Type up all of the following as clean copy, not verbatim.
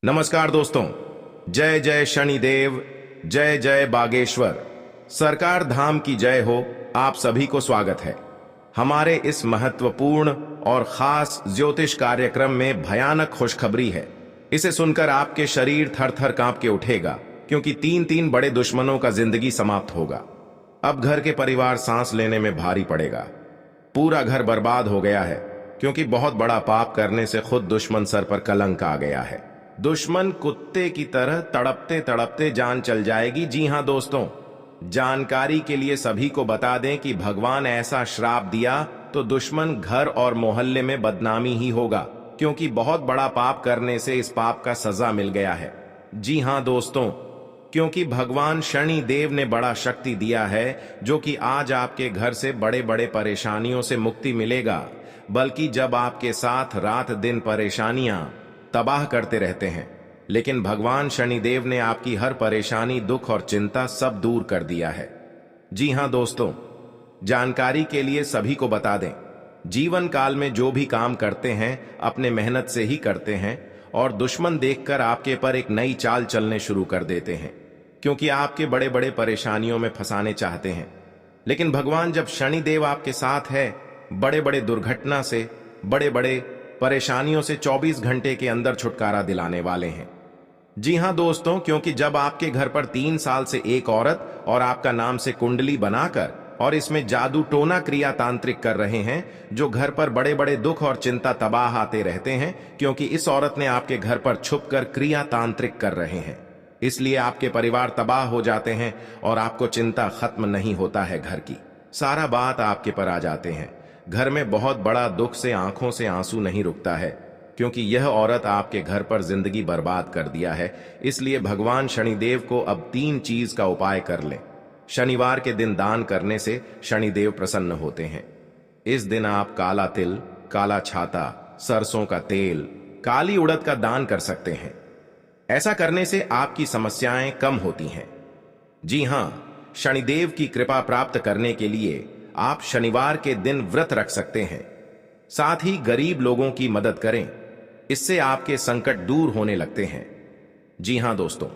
नमस्कार दोस्तों। जय जय शनिदेव, जय जय बागेश्वर, सरकार धाम की जय हो। आप सभी को स्वागत है हमारे इस महत्वपूर्ण और खास ज्योतिष कार्यक्रम में। भयानक खुशखबरी है, इसे सुनकर आपके शरीर थर थर कांप के उठेगा, क्योंकि तीन तीन बड़े दुश्मनों का जिंदगी समाप्त होगा। अब घर के परिवार सांस लेने में भारी पड़ेगा। पूरा घर बर्बाद हो गया है, क्योंकि बहुत बड़ा पाप करने से खुद दुश्मन सर पर कलंक आ गया है। दुश्मन कुत्ते की तरह तड़पते तड़पते जान चल जाएगी। जी हां दोस्तों, जानकारी के लिए सभी को बता दें कि भगवान ऐसा श्राप दिया तो दुश्मन घर और मोहल्ले में बदनामी ही होगा, क्योंकि बहुत बड़ा पाप करने से इस पाप का सजा मिल गया है। जी हां दोस्तों, क्योंकि भगवान शनि देव ने बड़ा शक्ति दिया है, जो कि आज आपके घर से बड़े बड़े परेशानियों से मुक्ति मिलेगा। बल्कि जब आपके साथ रात दिन परेशानियां तबाह करते रहते हैं, लेकिन भगवान शनिदेव ने आपकी हर परेशानी, दुख और चिंता सब दूर कर दिया है। जी हां दोस्तों, जानकारी के लिए सभी को बता दें, जीवन काल में जो भी काम करते हैं अपने मेहनत से ही करते हैं, और दुश्मन देखकर आपके पर एक नई चाल चलने शुरू कर देते हैं, क्योंकि आपके बड़े बड़े परेशानियों में फंसाने चाहते हैं। लेकिन भगवान जब शनिदेव आपके साथ है, बड़े बड़े दुर्घटना से, बड़े बड़े परेशानियों से 24 घंटे के अंदर छुटकारा दिलाने वाले हैं। जी हां दोस्तों, क्योंकि जब आपके घर पर 3 साल से एक औरत और आपका नाम से कुंडली बनाकर और इसमें जादू टोना क्रिया तांत्रिक कर रहे हैं, जो घर पर बड़े बड़े दुख और चिंता तबाह आते रहते हैं, क्योंकि इस औरत ने आपके घर पर छुपकर क्रिया तांत्रिक कर रहे हैं। इसलिए आपके परिवार तबाह हो जाते हैं और आपको चिंता खत्म नहीं होता है। घर की सारा बात आपके पर आ जाते हैं। घर में बहुत बड़ा दुख से आंखों से आंसू नहीं रुकता है, क्योंकि यह औरत आपके घर पर जिंदगी बर्बाद कर दिया है। इसलिए भगवान शनिदेव को अब 3 चीज का उपाय कर लें। शनिवार के दिन दान करने से शनिदेव प्रसन्न होते हैं। इस दिन आप काला तिल, काला छाता, सरसों का तेल, काली उड़द का दान कर सकते हैं। ऐसा करने से आपकी समस्याएं कम होती हैं। जी हां, शनिदेव की कृपा प्राप्त करने के लिए आप शनिवार के दिन व्रत रख सकते हैं। साथ ही गरीब लोगों की मदद करें, इससे आपके संकट दूर होने लगते हैं। जी हां दोस्तों,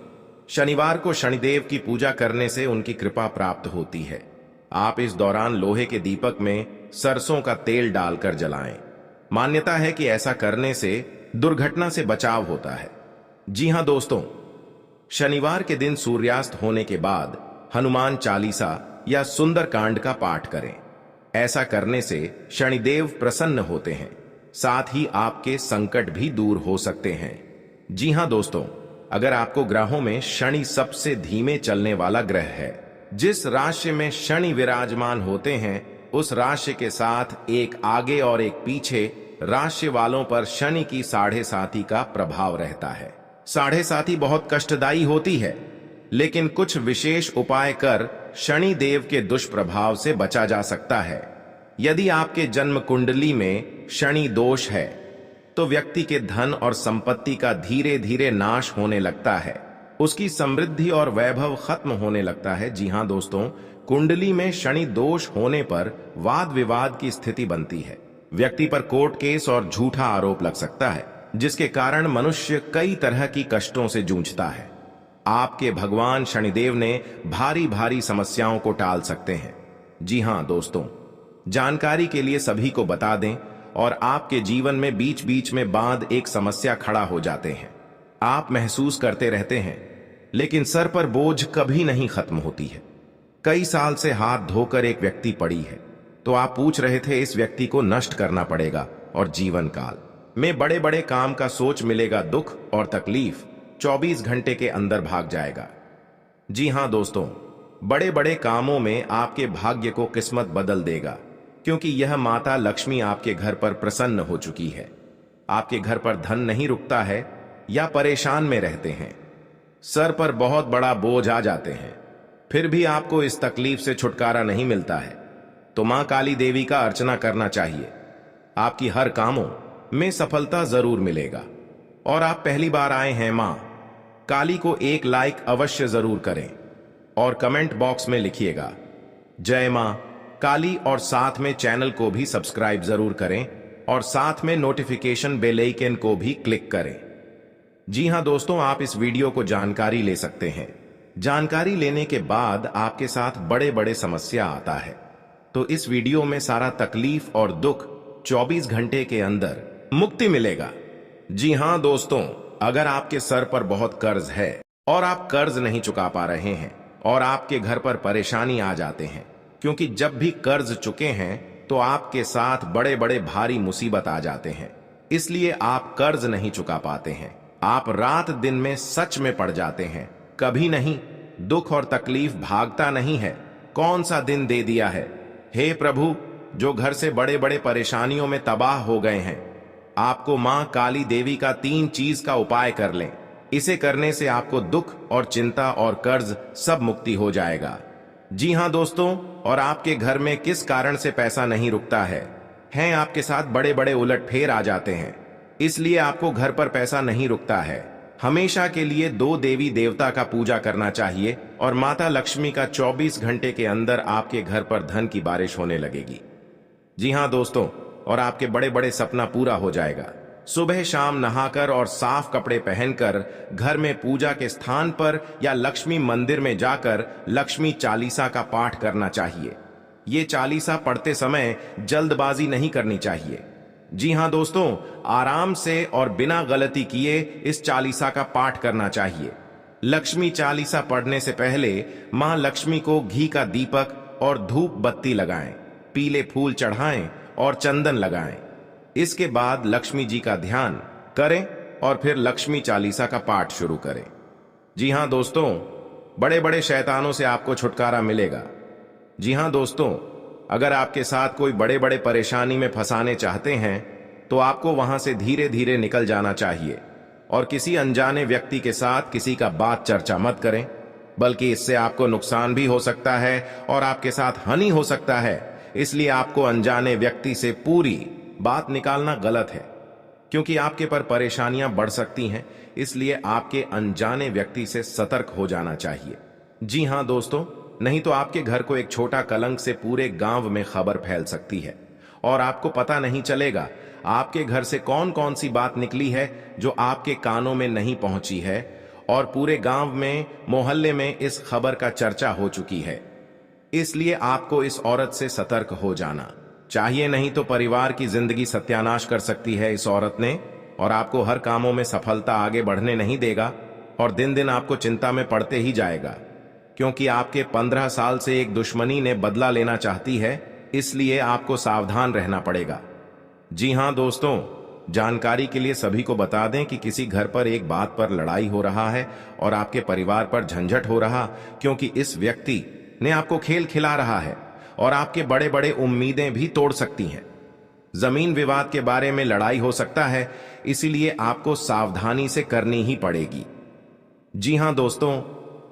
शनिवार को शनिदेव की पूजा करने से उनकी कृपा प्राप्त होती है। आप इस दौरान लोहे के दीपक में सरसों का तेल डालकर जलाएं। मान्यता है कि ऐसा करने से दुर्घटना से बचाव होता है। जी हां दोस्तों, शनिवार के दिन सूर्यास्त होने के बाद हनुमान चालीसा या सुंदर कांड का पाठ करें। ऐसा करने से शनिदेव प्रसन्न होते हैं, साथ ही आपके संकट भी दूर हो सकते हैं। जी हां दोस्तों, अगर आपको ग्रहों में शनि सबसे धीमे चलने वाला ग्रह है, जिस राशि में शनि विराजमान होते हैं, उस राशि के साथ एक आगे और एक पीछे राशि वालों पर शनि की 7.5 का प्रभाव रहता है। 7.5 बहुत कष्टदायी होती है, लेकिन कुछ विशेष उपाय कर शनि देव के दुष्प्रभाव से बचा जा सकता है। यदि आपके जन्म कुंडली में शनि दोष है, तो व्यक्ति के धन और संपत्ति का धीरे धीरे नाश होने लगता है। उसकी समृद्धि और वैभव खत्म होने लगता है। जी हां दोस्तों, कुंडली में शनि दोष होने पर वाद विवाद की स्थिति बनती है। व्यक्ति पर कोर्ट केस और झूठा आरोप लग सकता है, जिसके कारण मनुष्य कई तरह की कष्टों से जूझता है। आपके भगवान शनिदेव ने भारी भारी समस्याओं को टाल सकते हैं। जी हां दोस्तों, जानकारी के लिए सभी को बता दें, और आपके जीवन में बीच बीच में बांध एक समस्या खड़ा हो जाते हैं। आप महसूस करते रहते हैं, लेकिन सर पर बोझ कभी नहीं खत्म होती है। कई साल से हाथ धोकर एक व्यक्ति पड़ी है, तो आप पूछ रहे थे इस व्यक्ति को नष्ट करना पड़ेगा, और जीवन काल में बड़े बड़े काम का सोच मिलेगा। दुख और तकलीफ 24 घंटे के अंदर भाग जाएगा। जी हां दोस्तों, बड़े बड़े कामों में आपके भाग्य को किस्मत बदल देगा, क्योंकि यह माता लक्ष्मी आपके घर पर प्रसन्न हो चुकी है। आपके घर पर धन नहीं रुकता है या परेशान में रहते हैं, सर पर बहुत बड़ा बोझ आ जाते हैं, फिर भी आपको इस तकलीफ से छुटकारा नहीं मिलता है, तो मां काली देवी का अर्चना करना चाहिए। आपकी हर कामों में सफलता जरूर मिलेगा। और आप पहली बार आए हैं मां काली को एक लाइक अवश्य जरूर करें, और कमेंट बॉक्स में लिखिएगा जय मां काली, और साथ में चैनल को भी सब्सक्राइब जरूर करें, और साथ में नोटिफिकेशन बेल आइकन को भी क्लिक करें। जी हां दोस्तों, आप इस वीडियो को जानकारी ले सकते हैं। जानकारी लेने के बाद आपके साथ बड़े बड़े समस्या आता है, तो इस वीडियो में सारा तकलीफ और दुख 24 घंटे के अंदर मुक्ति मिलेगा। जी हां दोस्तों, अगर आपके सर पर बहुत कर्ज है और आप कर्ज नहीं चुका पा रहे हैं और आपके घर पर परेशानी आ जाते हैं, क्योंकि जब भी कर्ज चुके हैं तो आपके साथ बड़े बड़े भारी मुसीबत आ जाते हैं, इसलिए आप कर्ज नहीं चुका पाते हैं। आप रात दिन में सच में पड़ जाते हैं, कभी नहीं। दुख और तकलीफ भागता नहीं है। कौन सा दिन दे दिया है? हे प्रभु, जो घर से बड़े बड़े परेशानियों में तबाह हो गए हैं, आपको मां काली देवी का 3 चीज का उपाय कर लें। इसे करने से आपको दुख और चिंता और कर्ज सब मुक्ति हो जाएगा। जी हां दोस्तों, और आपके घर में किस कारण से पैसा नहीं रुकता है? हैं आपके साथ बड़े बड़े उलटफेर आ जाते हैं, इसलिए आपको घर पर पैसा नहीं रुकता है। हमेशा के लिए 2 देवी देवता का पूजा करना चाहिए और माता लक्ष्मी का 24 घंटे के अंदर आपके घर पर धन की बारिश होने लगेगी। जी हां दोस्तों, और आपके बड़े बड़े सपना पूरा हो जाएगा। सुबह शाम नहाकर और साफ कपड़े पहनकर घर में पूजा के स्थान पर या लक्ष्मी मंदिर में जाकर लक्ष्मी चालीसा का पाठ करना चाहिए। ये चालीसा पढ़ते समय जल्दबाजी नहीं करनी चाहिए। जी हां दोस्तों, आराम से और बिना गलती किए इस चालीसा का पाठ करना चाहिए। लक्ष्मी चालीसा पढ़ने से पहले मां लक्ष्मी को घी का दीपक और धूप बत्ती लगाएं, पीले फूल चढ़ाएं और चंदन लगाएं। इसके बाद लक्ष्मी जी का ध्यान करें और फिर लक्ष्मी चालीसा का पाठ शुरू करें। जी हां दोस्तों, बड़े बड़े शैतानों से आपको छुटकारा मिलेगा। जी हां दोस्तों, अगर आपके साथ कोई बड़े बड़े परेशानी में फंसाने चाहते हैं तो आपको वहां से धीरे धीरे निकल जाना चाहिए और किसी अनजाने व्यक्ति के साथ किसी का बात चर्चा मत करें, बल्कि इससे आपको नुकसान भी हो सकता है और आपके साथ हानि हो सकता है। इसलिए आपको अनजाने व्यक्ति से पूरी बात निकालना गलत है, क्योंकि आपके पर परेशानियां बढ़ सकती हैं। इसलिए आपके अनजाने व्यक्ति से सतर्क हो जाना चाहिए। जी हां दोस्तों, नहीं तो आपके घर को एक छोटा कलंक से पूरे गांव में खबर फैल सकती है और आपको पता नहीं चलेगा आपके घर से कौन कौन सी बात निकली है जो आपके कानों में नहीं पहुंची है और पूरे गांव में मोहल्ले में इस खबर का चर्चा हो चुकी है। इसलिए आपको इस औरत से सतर्क हो जाना चाहिए, नहीं तो परिवार की जिंदगी सत्यानाश कर सकती है इस औरत ने और आपको हर कामों में सफलता आगे बढ़ने नहीं देगा और दिन दिन आपको चिंता में पड़ते ही जाएगा, क्योंकि आपके 15 साल से एक दुश्मनी ने बदला लेना चाहती है। इसलिए आपको सावधान रहना पड़ेगा। जी हां दोस्तों, जानकारी के लिए सभी को बता दें कि किसी घर पर एक बात पर लड़ाई हो रहा है और आपके परिवार पर झंझट हो रहा, क्योंकि इस व्यक्ति ने आपको खेल खिला रहा है और आपके बड़े बड़े उम्मीदें भी तोड़ सकती हैं। जमीन विवाद के बारे में लड़ाई हो सकता है, इसीलिए आपको सावधानी से करनी ही पड़ेगी। जी हां दोस्तों,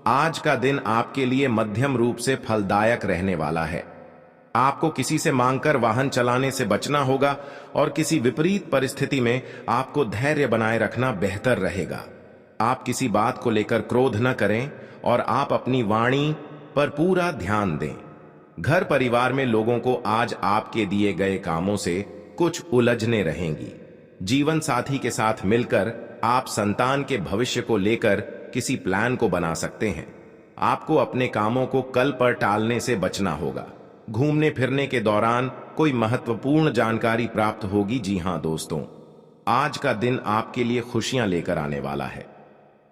आज का दिन आपके लिए मध्यम रूप से फलदायक रहने वाला है। आपको किसी से मांगकर वाहन चलाने से बचना होगा और किसी विपरीत परिस्थिति में आपको धैर्य बनाए रखना बेहतर रहेगा। आप किसी बात को लेकर क्रोध न करें और आप अपनी वाणी पर पूरा ध्यान दें। घर परिवार में लोगों को आज आपके दिए गए कामों से कुछ उलझने रहेंगी। जीवन साथी के साथ मिलकर आप संतान के भविष्य को लेकर किसी प्लान को बना सकते हैं। आपको अपने कामों को कल पर टालने से बचना होगा। घूमने फिरने के दौरान कोई महत्वपूर्ण जानकारी प्राप्त होगी। जी हां दोस्तों, आज का दिन आपके लिए खुशियां लेकर आने वाला है।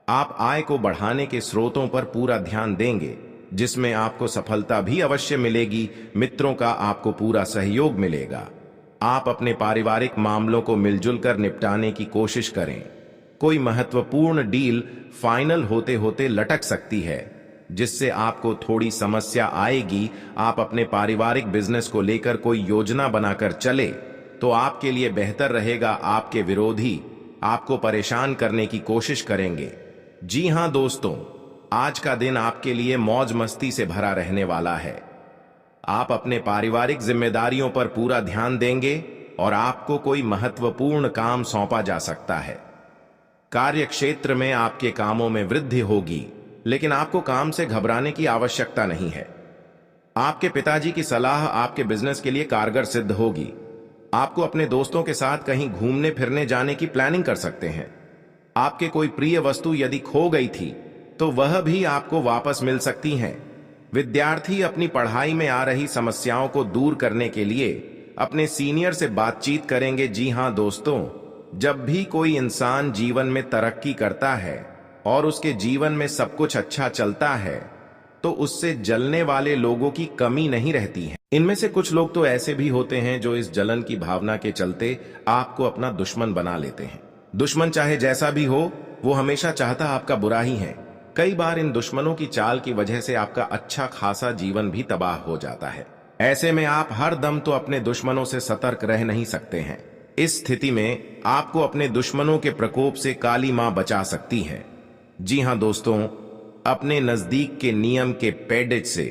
आप आय को बढ़ाने के स्रोतों पर पूरा ध्यान देंगे, जिसमें आपको सफलता भी अवश्य मिलेगी। मित्रों का आपको पूरा सहयोग मिलेगा। आप अपने पारिवारिक मामलों को मिलजुल कर निपटाने की कोशिश करें। कोई महत्वपूर्ण डील फाइनल होते होते लटक सकती है, जिससे आपको थोड़ी समस्या आएगी। आप अपने पारिवारिक बिजनेस को लेकर कोई योजना बनाकर चले तो आपके लिए बेहतर रहेगा। आपके विरोधी आपको परेशान करने की कोशिश करेंगे। जी हां दोस्तों, आज का दिन आपके लिए मौज मस्ती से भरा रहने वाला है। आप अपने पारिवारिक जिम्मेदारियों पर पूरा ध्यान देंगे और आपको कोई महत्वपूर्ण काम सौंपा जा सकता है। कार्य क्षेत्र में आपके कामों में वृद्धि होगी, लेकिन आपको काम से घबराने की आवश्यकता नहीं है। आपके पिताजी की सलाह आपके बिजनेस के लिए कारगर सिद्ध होगी। आपको अपने दोस्तों के साथ कहीं घूमने फिरने जाने की प्लानिंग कर सकते हैं। आपके कोई प्रिय वस्तु यदि खो गई थी तो वह भी आपको वापस मिल सकती हैं। विद्यार्थी अपनी पढ़ाई में आ रही समस्याओं को दूर करने के लिए अपने सीनियर से बातचीत करेंगे। जी हां दोस्तों, जब भी कोई इंसान जीवन में तरक्की करता है और उसके जीवन में सब कुछ अच्छा चलता है तो उससे जलने वाले लोगों की कमी नहीं रहती है। इनमें से कुछ लोग तो ऐसे भी होते हैं जो इस जलन की भावना के चलते आपको अपना दुश्मन बना लेते हैं। दुश्मन चाहे जैसा भी हो, वो हमेशा चाहता आपका बुरा ही है। कई बार इन दुश्मनों की चाल की वजह से आपका अच्छा खासा जीवन भी तबाह हो जाता है। ऐसे में आप हर दम तो अपने दुश्मनों से सतर्क रह नहीं सकते हैं। इस स्थिति में आपको अपने दुश्मनों के प्रकोप से काली मां बचा सकती है। जी हां दोस्तों, अपने नजदीक के नियम के पेडेज से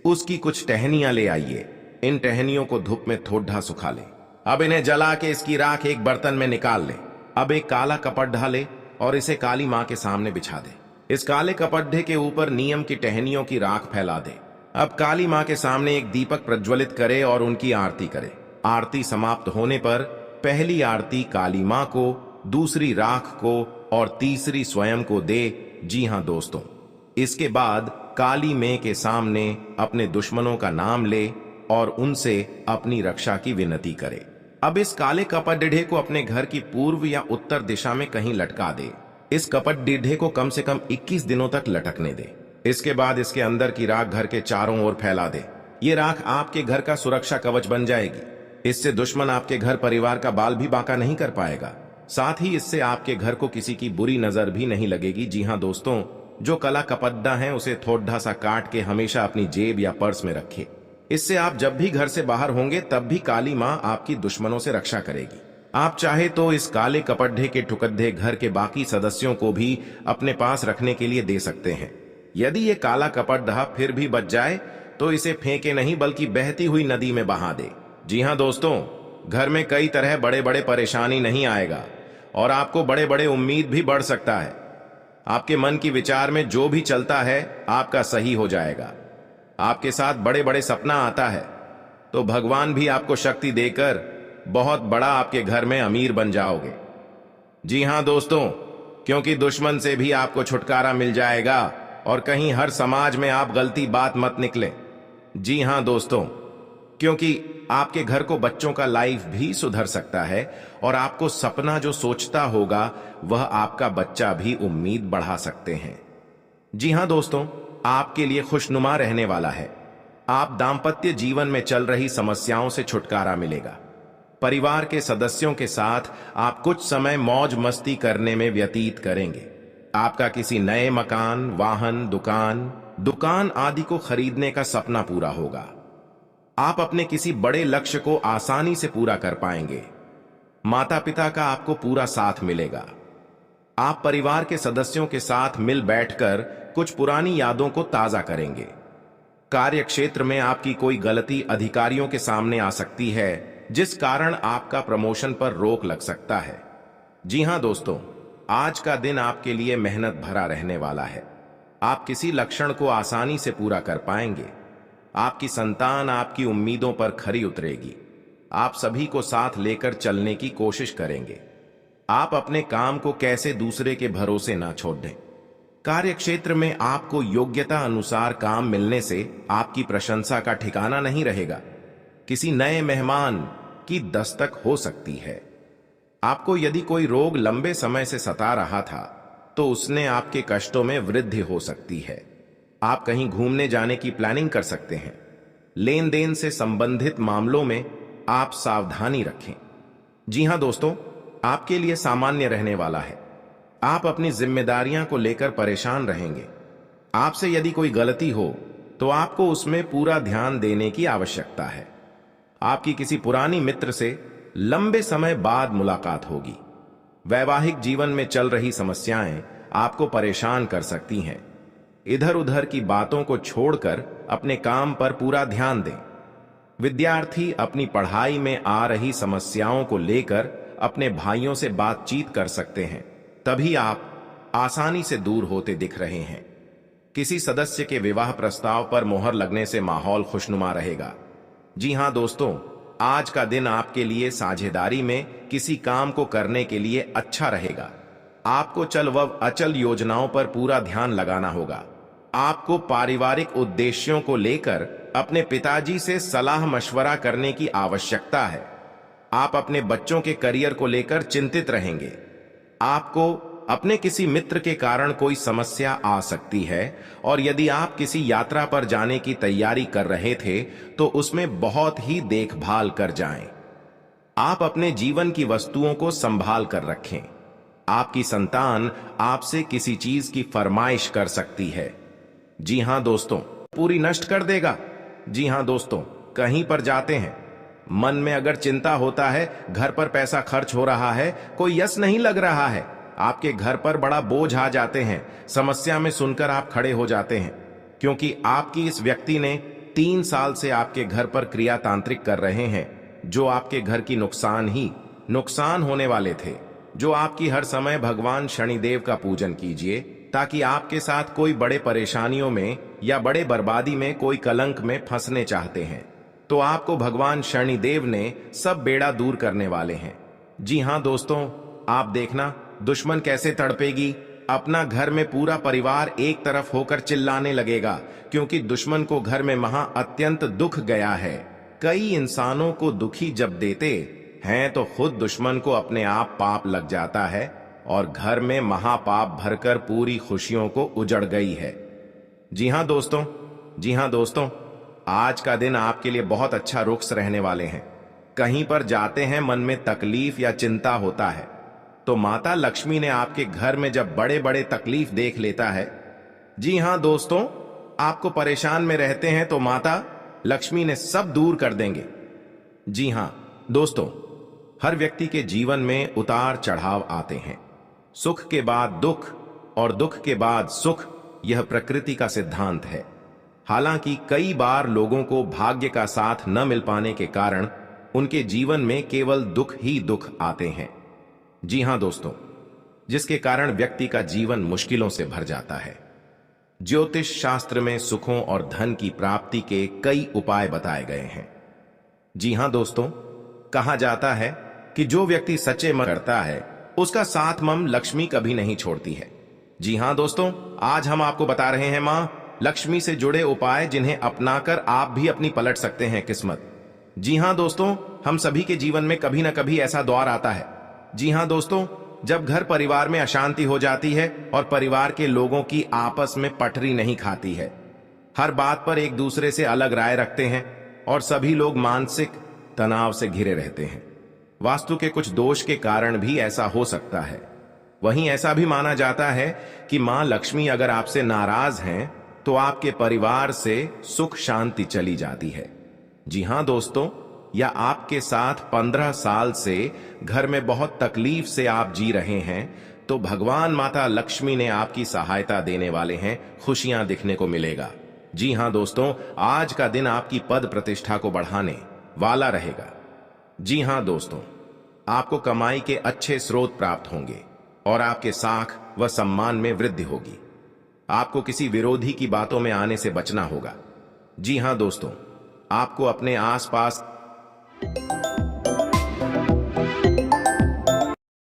उसकी कुछ टहनियां ले आइए। इन टहनियों को धूप में थोड़ा सुखा ले। अब इन्हें जला के इसकी राख एक बर्तन में निकाल ले। अब एक काला कपट ढाले और इसे काली मां के सामने बिछा दे। इस काले कपड्ढे के ऊपर नियम की टहनियों की राख फैला दे। अब काली मां के सामने एक दीपक प्रज्वलित करे और उनकी आरती करे। आरती समाप्त होने पर पहली आरती काली मां को, दूसरी राख को और तीसरी स्वयं को दे। जी हां दोस्तों, इसके बाद काली मां के सामने अपने दुश्मनों का नाम ले और उनसे अपनी रक्षा की विनती करे। अब इस काले कपड्ढे को अपने घर की पूर्व या उत्तर दिशा में कहीं लटका दे। इस कपड्ढे को कम से कम 21 दिनों तक लटकने दे। इसके बाद इसके अंदर की राख घर के चारों ओर फैला दे। ये राख आपके घर का सुरक्षा कवच बन जाएगी। इससे दुश्मन आपके घर परिवार का बाल भी बांका नहीं कर पाएगा। साथ ही इससे आपके घर को किसी की बुरी नजर भी नहीं लगेगी। जी हां दोस्तों, जो कला कपड्ढा है उसे थोड़ा सा काट के हमेशा अपनी जेब या पर्स में रखे। इससे आप जब भी घर से बाहर होंगे तब भी काली मां आपकी दुश्मनों से रक्षा करेगी। आप चाहे तो इस काले कपड्ढे के टुकड़े घर के बाकी सदस्यों को भी अपने पास रखने के लिए दे सकते हैं। यदि ये काला कपड्ढा फिर भी बच जाए तो इसे फेंके नहीं बल्कि बहती हुई नदी में बहा दे। जी हां दोस्तों, घर में कई तरह बड़े बड़े परेशानी नहीं आएगा और आपको बड़े बड़े उम्मीद भी बढ़ सकता है। आपके मन की विचार में जो भी चलता है आपका सही हो जाएगा। आपके साथ बड़े बड़े सपना आता है तो भगवान भी आपको शक्ति देकर बहुत बड़ा आपके घर में अमीर बन जाओगे। जी हां दोस्तों, क्योंकि दुश्मन से भी आपको छुटकारा मिल जाएगा और कहीं हर समाज में आप गलती बात मत निकले। जी हां दोस्तों, क्योंकि आपके घर को बच्चों का लाइफ भी सुधर सकता है और आपको सपना जो सोचता होगा वह आपका बच्चा भी उम्मीद बढ़ा सकते हैं। जी हां दोस्तों, आपके लिए खुशनुमा रहने वाला है। आप दाम्पत्य जीवन में चल रही समस्याओं से छुटकारा मिलेगा। परिवार के सदस्यों के साथ आप कुछ समय मौज मस्ती करने में व्यतीत करेंगे। आपका किसी नए मकान, वाहन, दुकान आदि को खरीदने का सपना पूरा होगा। आप अपने किसी बड़े लक्ष्य को आसानी से पूरा कर पाएंगे। माता पिता का आपको पूरा साथ मिलेगा। आप परिवार के सदस्यों के साथ मिल बैठकर कुछ पुरानी यादों को ताजा करेंगे। कार्य क्षेत्र में आपकी कोई गलती अधिकारियों के सामने आ सकती है जिस कारण आपका प्रमोशन पर रोक लग सकता है। जी हां दोस्तों, आज का दिन आपके लिए मेहनत भरा रहने वाला है। आप किसी लक्ष्य को आसानी से पूरा कर पाएंगे। आपकी संतान आपकी उम्मीदों पर खरी उतरेगी। आप सभी को साथ लेकर चलने की कोशिश करेंगे। आप अपने काम को कैसे दूसरे के भरोसे ना छोड़ दें। कार्य क्षेत्र में आपको योग्यता अनुसार काम मिलने से आपकी प्रशंसा का ठिकाना नहीं रहेगा। किसी नए मेहमान की दस्तक हो सकती है। आपको यदि कोई रोग लंबे समय से सता रहा था तो उसने आपके कष्टों में वृद्धि हो सकती है। आप कहीं घूमने जाने की प्लानिंग कर सकते हैं। लेन देन से संबंधित मामलों में आप सावधानी रखें। जी हां दोस्तों, आपके लिए सामान्य रहने वाला है। आप अपनी जिम्मेदारियां को लेकर परेशान रहेंगे। आपसे यदि कोई गलती हो तो आपको उसमें पूरा ध्यान देने की आवश्यकता है। आपकी किसी पुरानी मित्र से लंबे समय बाद मुलाकात होगी। वैवाहिक जीवन में चल रही समस्याएं आपको परेशान कर सकती हैं। इधर उधर की बातों को छोड़कर अपने काम पर पूरा ध्यान दें। विद्यार्थी अपनी पढ़ाई में आ रही समस्याओं को लेकर अपने भाइयों से बातचीत कर सकते हैं। तभी आप आसानी से दूर होते दिख रहे हैं। किसी सदस्य के विवाह प्रस्ताव पर मोहर लगने से माहौल खुशनुमा रहेगा। जी हां दोस्तों, आज का दिन आपके लिए साझेदारी में किसी काम को करने के लिए अच्छा रहेगा। आपको चल व अचल योजनाओं पर पूरा ध्यान लगाना होगा। आपको पारिवारिक उद्देश्यों को लेकर अपने पिताजी से सलाह मशवरा करने की आवश्यकता है। आप अपने बच्चों के करियर को लेकर चिंतित रहेंगे। आपको अपने किसी मित्र के कारण कोई समस्या आ सकती है और यदि आप किसी यात्रा पर जाने की तैयारी कर रहे थे तो उसमें बहुत ही देखभाल कर जाएं। आप अपने जीवन की वस्तुओं को संभाल कर रखें। आपकी संतान आपसे किसी चीज की फरमाइश कर सकती है। जी हां दोस्तों, पूरी नष्ट कर देगा। जी हां दोस्तों, कहीं पर जाते हैं, मन में अगर चिंता होता है, घर पर पैसा खर्च हो रहा है, कोई यश नहीं लग रहा है, आपके घर पर बड़ा बोझ आ जाते हैं, समस्या में सुनकर आप खड़े हो जाते हैं, क्योंकि आपकी इस व्यक्ति ने 3 साल से आपके घर पर क्रिया तांत्रिक कर रहे हैं, जो आपके घर की नुकसान होने वाले थे। जो आपकी हर समय भगवान शनिदेव का पूजन कीजिए, ताकि आपके साथ कोई बड़े परेशानियों में या बड़े बर्बादी में, कोई कलंक में फंसने चाहते हैं तो आपको भगवान शनिदेव ने सब बेड़ा दूर करने वाले हैं। जी हां दोस्तों, आप देखना दुश्मन कैसे तड़पेगी। अपना घर में पूरा परिवार एक तरफ होकर चिल्लाने लगेगा, क्योंकि दुश्मन को घर में अत्यंत दुख गया है। कई इंसानों को दुखी जब देते हैं तो खुद दुश्मन को अपने आप पाप लग जाता है और घर में महापाप भरकर पूरी खुशियों को उजड़ गई है। जी हां दोस्तों, आज का दिन आपके लिए बहुत अच्छा रुख रहने वाले हैं। कहीं पर जाते हैं, मन में तकलीफ या चिंता होता है तो माता लक्ष्मी ने आपके घर में जब बड़े बड़े तकलीफ देख लेता है, जी हां दोस्तों, आपको परेशान में रहते हैं तो माता लक्ष्मी ने सब दूर कर देंगे। जी हां दोस्तों, हर व्यक्ति के जीवन में उतार चढ़ाव आते हैं। सुख के बाद दुख और दुख के बाद सुख, यह प्रकृति का सिद्धांत है। हालांकि कई बार लोगों को भाग्य का साथ न मिल पाने के कारण उनके जीवन में केवल दुख ही दुख आते हैं। जी हां दोस्तों, जिसके कारण व्यक्ति का जीवन मुश्किलों से भर जाता है। ज्योतिष शास्त्र में सुखों और धन की प्राप्ति के कई उपाय बताए गए हैं। जी हां दोस्तों, कहा जाता है कि जो व्यक्ति सच्चे मन करता है उसका साथ मम लक्ष्मी कभी नहीं छोड़ती है। जी हां दोस्तों, आज हम आपको बता रहे हैं मां लक्ष्मी से जुड़े उपाय, जिन्हें अपनाकर आप भी अपनी पलट सकते हैं किस्मत। जी हां दोस्तों, हम सभी के जीवन में कभी ना कभी ऐसा दौर आता है। जी हां दोस्तों, जब घर परिवार में अशांति हो जाती है और परिवार के लोगों की आपस में पटरी नहीं खाती है, हर बात पर एक दूसरे से अलग राय रखते हैं और सभी लोग मानसिक तनाव से घिरे रहते हैं। वास्तु के कुछ दोष के कारण भी ऐसा हो सकता है। वहीं ऐसा भी माना जाता है कि मां लक्ष्मी अगर आपसे नाराज हैं तो आपके परिवार से सुख शांति चली जाती है। जी हां दोस्तों, या आपके साथ 15 साल से घर में बहुत तकलीफ से आप जी रहे हैं तो भगवान माता लक्ष्मी ने आपकी सहायता देने वाले हैं, खुशियां दिखने को मिलेगा। जी हां दोस्तों, आज का दिन आपकी पद प्रतिष्ठा को बढ़ाने वाला रहेगा। जी हां दोस्तों, आपको कमाई के अच्छे स्रोत प्राप्त होंगे और आपके साख व सम्मान में वृद्धि होगी। आपको किसी विरोधी की बातों में आने से बचना होगा। जी हां दोस्तों, आपको अपने आसपास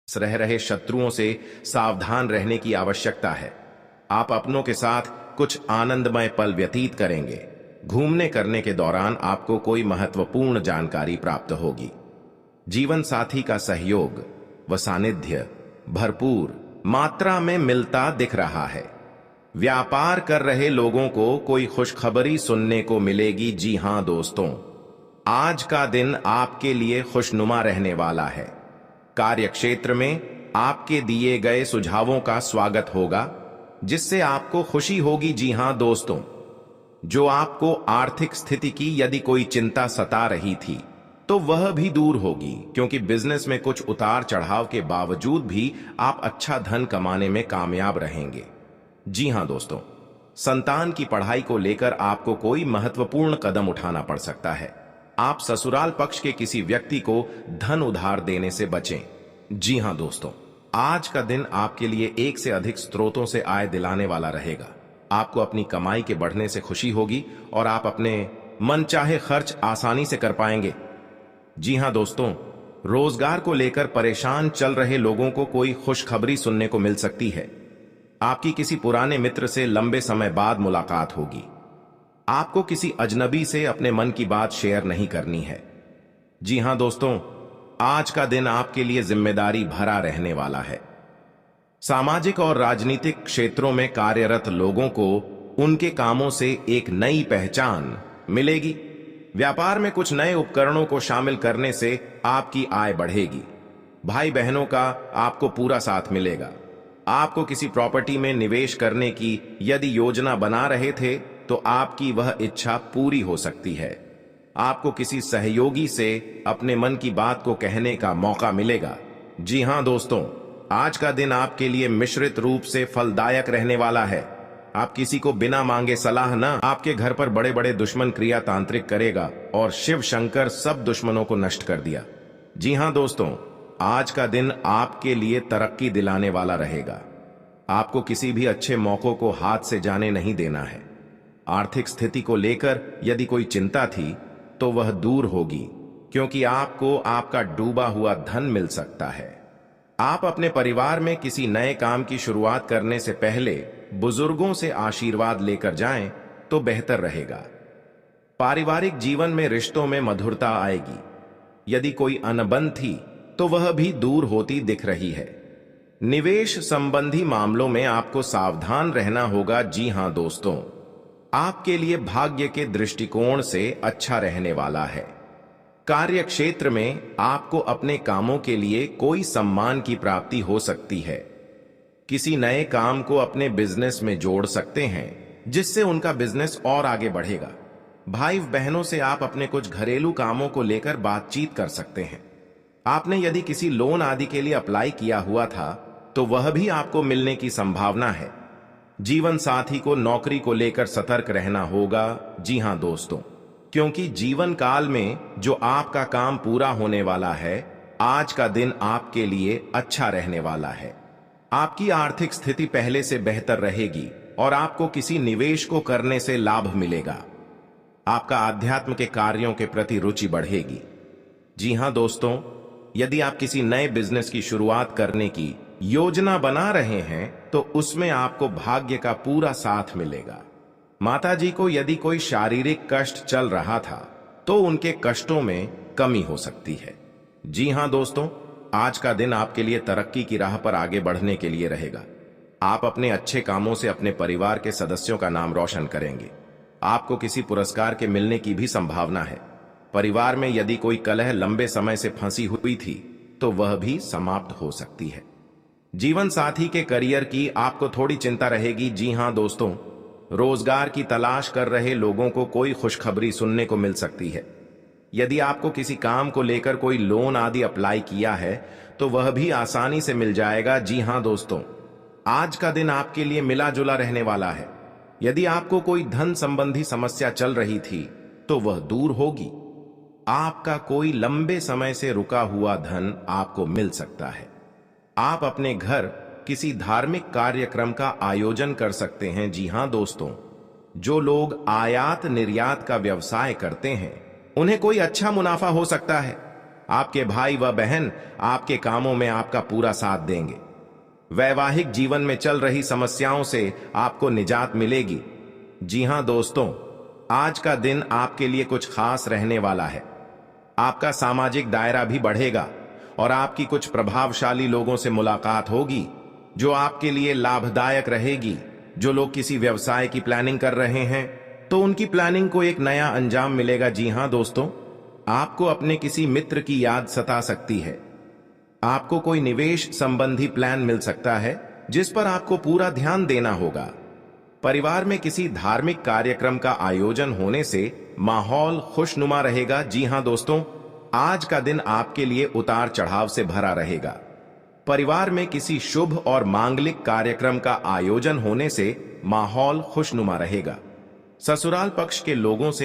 रह रहे शत्रुओं से सावधान रहने की आवश्यकता है। आप अपनों के साथ कुछ आनंदमय पल व्यतीत करेंगे। घूमने करने के दौरान आपको कोई महत्वपूर्ण जानकारी प्राप्त होगी। जीवन साथी का सहयोग व सानिध्य भरपूर मात्रा में मिलता दिख रहा है। व्यापार कर रहे लोगों को कोई खुशखबरी सुनने को मिलेगी। जी हां दोस्तों, आज का दिन आपके लिए खुशनुमा रहने वाला है। कार्य क्षेत्र में आपके दिए गए सुझावों का स्वागत होगा, जिससे आपको खुशी होगी। जी हां दोस्तों, जो आपको आर्थिक स्थिति की यदि कोई चिंता सता रही थी तो वह भी दूर होगी, क्योंकि बिजनेस में कुछ उतार चढ़ाव के बावजूद भी आप अच्छा धन कमाने में कामयाब रहेंगे। जी हां दोस्तों, संतान की पढ़ाई को लेकर आपको कोई महत्वपूर्ण कदम उठाना पड़ सकता है। आप ससुराल पक्ष के किसी व्यक्ति को धन उधार देने से बचें। जी हां दोस्तों, आज का दिन आपके लिए एक से अधिक स्रोतों से आय दिलाने वाला रहेगा। आपको अपनी कमाई के बढ़ने से खुशी होगी और आप अपने मनचाहे खर्च आसानी से कर पाएंगे। जी हां दोस्तों, रोजगार को लेकर परेशान चल रहे लोगों को कोई खुशखबरी सुनने को मिल सकती है। आपकी किसी पुराने मित्र से लंबे समय बाद मुलाकात होगी। आपको किसी अजनबी से अपने मन की बात शेयर नहीं करनी है। जी हां दोस्तों, आज का दिन आपके लिए जिम्मेदारी भरा रहने वाला है। सामाजिक और राजनीतिक क्षेत्रों में कार्यरत लोगों को उनके कामों से एक नई पहचान मिलेगी। व्यापार में कुछ नए उपकरणों को शामिल करने से आपकी आय बढ़ेगी। भाई बहनों का आपको पूरा साथ मिलेगा। आपको किसी प्रॉपर्टी में निवेश करने की यदि योजना बना रहे थे तो आपकी वह इच्छा पूरी हो सकती है। आपको किसी सहयोगी से अपने मन की बात को कहने का मौका मिलेगा। जी हां दोस्तों, आज का दिन आपके लिए मिश्रित रूप से फलदायक रहने वाला है। आप किसी को बिना मांगे सलाह न, आपके घर पर बड़े बड़े दुश्मन क्रिया तांत्रिक करेगा और शिव शंकर सब दुश्मनों को नष्ट कर दिया। जी हां दोस्तों, आज का दिन आपके लिए तरक्की दिलाने वाला रहेगा। आपको किसी भी अच्छे मौकों को हाथ से जाने नहीं देना है। आर्थिक स्थिति को लेकर यदि कोई चिंता थी तो वह दूर होगी, क्योंकि आपको आपका डूबा हुआ धन मिल सकता है। आप अपने परिवार में किसी नए काम की शुरुआत करने से पहले बुजुर्गों से आशीर्वाद लेकर जाएं तो बेहतर रहेगा। पारिवारिक जीवन में रिश्तों में मधुरता आएगी। यदि कोई अनबन थी तो वह भी दूर होती दिख रही है। निवेश संबंधी मामलों में आपको सावधान रहना होगा। जी हां दोस्तों, आपके लिए भाग्य के दृष्टिकोण से अच्छा रहने वाला है। कार्य क्षेत्र में आपको अपने कामों के लिए कोई सम्मान की प्राप्ति हो सकती है। किसी नए काम को अपने बिजनेस में जोड़ सकते हैं, जिससे उनका बिजनेस और आगे बढ़ेगा। भाई बहनों से आप अपने कुछ घरेलू कामों को लेकर बातचीत कर सकते हैं। आपने यदि किसी लोन आदि के लिए अप्लाई किया हुआ था तो वह भी आपको मिलने की संभावना है। जीवन साथी को नौकरी को लेकर सतर्क रहना होगा। जी हां दोस्तों, क्योंकि जीवन काल में जो आपका काम पूरा होने वाला है, आज का दिन आपके लिए अच्छा रहने वाला है। आपकी आर्थिक स्थिति पहले से बेहतर रहेगी और आपको किसी निवेश को करने से लाभ मिलेगा। आपका आध्यात्म के कार्यों के प्रति रुचि बढ़ेगी। जी हां दोस्तों, यदि आप किसी नए बिजनेस की शुरुआत करने की योजना बना रहे हैं तो उसमें आपको भाग्य का पूरा साथ मिलेगा। माताजी को यदि कोई शारीरिक कष्ट चल रहा था तो उनके कष्टों में कमी हो सकती है। जी हां दोस्तों, आज का दिन आपके लिए तरक्की की राह पर आगे बढ़ने के लिए रहेगा। आप अपने अच्छे कामों से अपने परिवार के सदस्यों का नाम रोशन करेंगे। आपको किसी पुरस्कार के मिलने की भी संभावना है। परिवार में यदि कोई कलह लंबे समय से फंसी हुई थी तो वह भी समाप्त हो सकती है। जीवन साथी के करियर की आपको थोड़ी चिंता रहेगी। जी हां दोस्तों, रोजगार की तलाश कर रहे लोगों को कोई खुशखबरी सुनने को मिल सकती है। यदि आपको किसी काम को लेकर कोई लोन आदि अप्लाई किया है तो वह भी आसानी से मिल जाएगा। जी हां दोस्तों, आज का दिन आपके लिए मिला जुला रहने वाला है। यदि आपको कोई धन संबंधी समस्या चल रही थी तो वह दूर होगी। आपका कोई लंबे समय से रुका हुआ धन आपको मिल सकता है। आप अपने घर किसी धार्मिक कार्यक्रम का आयोजन कर सकते हैं। जी हां दोस्तों, जो लोग आयात निर्यात का व्यवसाय करते हैं उन्हें कोई अच्छा मुनाफा हो सकता है। आपके भाई व बहन आपके कामों में आपका पूरा साथ देंगे। वैवाहिक जीवन में चल रही समस्याओं से आपको निजात मिलेगी। जी हां दोस्तों, आज का दिन आपके लिए कुछ खास रहने वाला है। आपका सामाजिक दायरा भी बढ़ेगा और आपकी कुछ प्रभावशाली लोगों से मुलाकात होगी जो आपके लिए लाभदायक रहेगी। जो लोग किसी व्यवसाय की प्लानिंग कर रहे हैं तो उनकी प्लानिंग को एक नया अंजाम मिलेगा। जी हां दोस्तों, आपको अपने किसी मित्र की याद सता सकती है। आपको कोई निवेश संबंधी प्लान मिल सकता है जिस पर आपको पूरा ध्यान देना होगा। परिवार में किसी धार्मिक कार्यक्रम का आयोजन होने से माहौल खुशनुमा रहेगा। जी हां दोस्तों, आज का दिन आपके लिए उतार चढ़ाव से भरा रहेगा। परिवार में किसी शुभ और मांगलिक कार्यक्रम का आयोजन होने से माहौल खुशनुमा रहेगा। ससुराल पक्ष के लोगों से